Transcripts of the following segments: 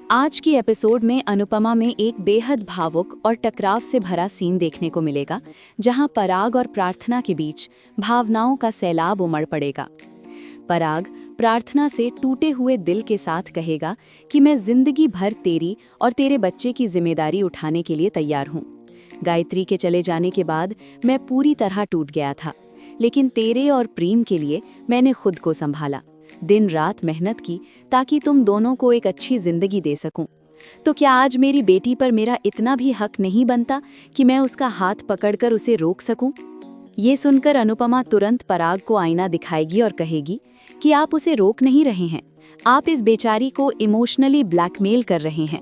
आज की एपिसोड में अनुपमा में एक बेहद भावुक और टकराव से भरा सीन देखने को मिलेगा, जहां पराग और प्रार्थना के बीच भावनाओं का सैलाब उमड़ पड़ेगा। पराग प्रार्थना से टूटे हुए दिल के साथ कहेगा कि मैं जिंदगी भर तेरी और तेरे बच्चे की जिम्मेदारी उठाने के लिए तैयार हूँ। गायत्री के चले जाने के बाद मैं पूरी तरह टूट गया था, लेकिन तेरे और प्रेम के लिए मैंने खुद को संभाला, दिन रात मेहनत की ताकि तुम दोनों को एक अच्छी जिंदगी दे सकूं। तो क्या आज मेरी बेटी पर मेरा इतना भी हक नहीं बनता कि मैं उसका हाथ पकड़कर उसे रोक सकूं? ये सुनकर अनुपमा तुरंत पराग को आईना दिखाएगी और कहेगी कि आप उसे रोक नहीं रहे हैं, आप इस बेचारी को इमोशनली ब्लैकमेल कर रहे हैं।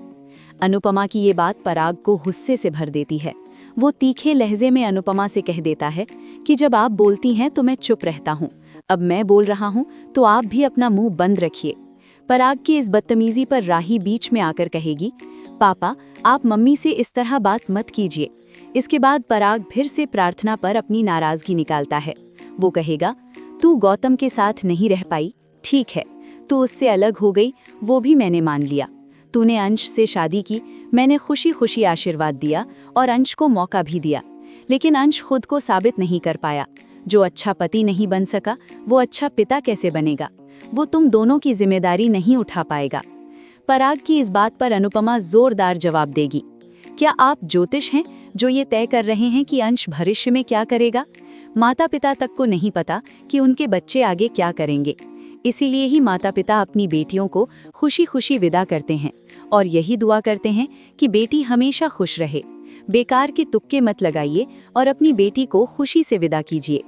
अनुपमा की ये बात पराग को गुस्से से भर देती है। वो तीखे लहजे में अनुपमा से कह देता है कि जब आप बोलती हैं तो मैं चुप रहता हूँ, अब मैं बोल रहा हूँ तो आप भी अपना मुंह बंद रखिए। पराग की इस बदतमीजी पर राही बीच में आकर कहेगी, पापा आप मम्मी से इस तरह बात मत कीजिए। इसके बाद पराग फिर से प्रार्थना पर अपनी नाराजगी निकालता है। वो कहेगा, तू गौतम के साथ नहीं रह पाई, ठीक है, तू उससे अलग हो गई, वो भी मैंने मान लिया। तूने अंश से शादी की, मैंने खुशी खुशी आशीर्वाद दिया और अंश को मौका भी दिया, लेकिन अंश खुद को साबित नहीं कर पाया। जो अच्छा पति नहीं बन सका वो अच्छा पिता कैसे बनेगा? वो तुम दोनों की जिम्मेदारी नहीं उठा पाएगा। पराग की इस बात पर अनुपमा जोरदार जवाब देगी, क्या आप ज्योतिष हैं जो ये तय कर रहे हैं कि अंश भविष्य में क्या करेगा? माता पिता तक को नहीं पता कि उनके बच्चे आगे क्या करेंगे। इसीलिए ही माता पिता अपनी बेटियों को खुशी खुशी विदा करते हैं और यही दुआ करते हैं कि बेटी हमेशा खुश रहे। बेकार के तुक्के मत लगाइए और अपनी बेटी को खुशी से विदा कीजिए।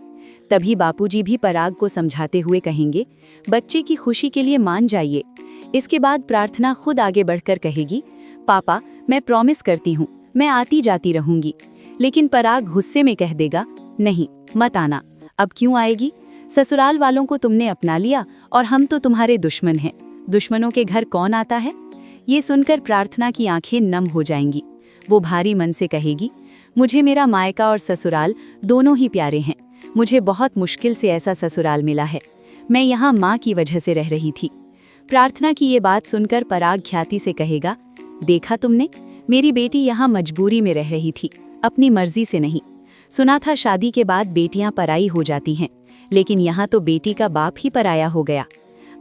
तभी बापूजी भी पराग को समझाते हुए कहेंगे, बच्चे की खुशी के लिए मान जाइए। इसके बाद प्रार्थना खुद आगे बढ़कर कहेगी, पापा मैं प्रॉमिस करती हूँ मैं आती जाती रहूंगी। लेकिन पराग गुस्से में कह देगा, नहीं मत आना। अब क्यों आएगी? ससुराल वालों को तुमने अपना लिया और हम तो तुम्हारे दुश्मन हैं। दुश्मनों के घर कौन आता है? ये सुनकर प्रार्थना की आंखें नम हो जाएंगी। वो भारी मन से कहेगी, मुझे मेरा मायका और ससुराल दोनों ही प्यारे हैं। मुझे बहुत मुश्किल से ऐसा ससुराल मिला है। मैं यहाँ माँ की वजह से रह रही थी। प्रार्थना की ये बात सुनकर पराग ख्याति से कहेगा, देखा तुमने, मेरी बेटी यहाँ मजबूरी में रह रही थी, अपनी मर्जी से नहीं। सुना था शादी के बाद बेटियाँ पराई हो जाती हैं, लेकिन यहाँ तो बेटी का बाप ही पराया हो गया।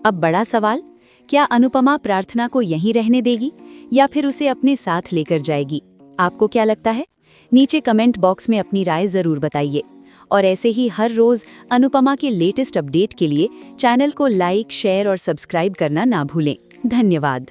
अब बड़ा सवाल, क्या अनुपमा प्रार्थना को यहीं रहने देगी या फिर उसे अपने साथ लेकर जाएगी? आपको क्या लगता है? नीचे कमेंट बॉक्स में अपनी राय ज़रूर बताइए। और ऐसे ही हर रोज़ अनुपमा के लेटेस्ट अपडेट के लिए चैनल को लाइक, शेयर और सब्सक्राइब करना ना भूलें। धन्यवाद।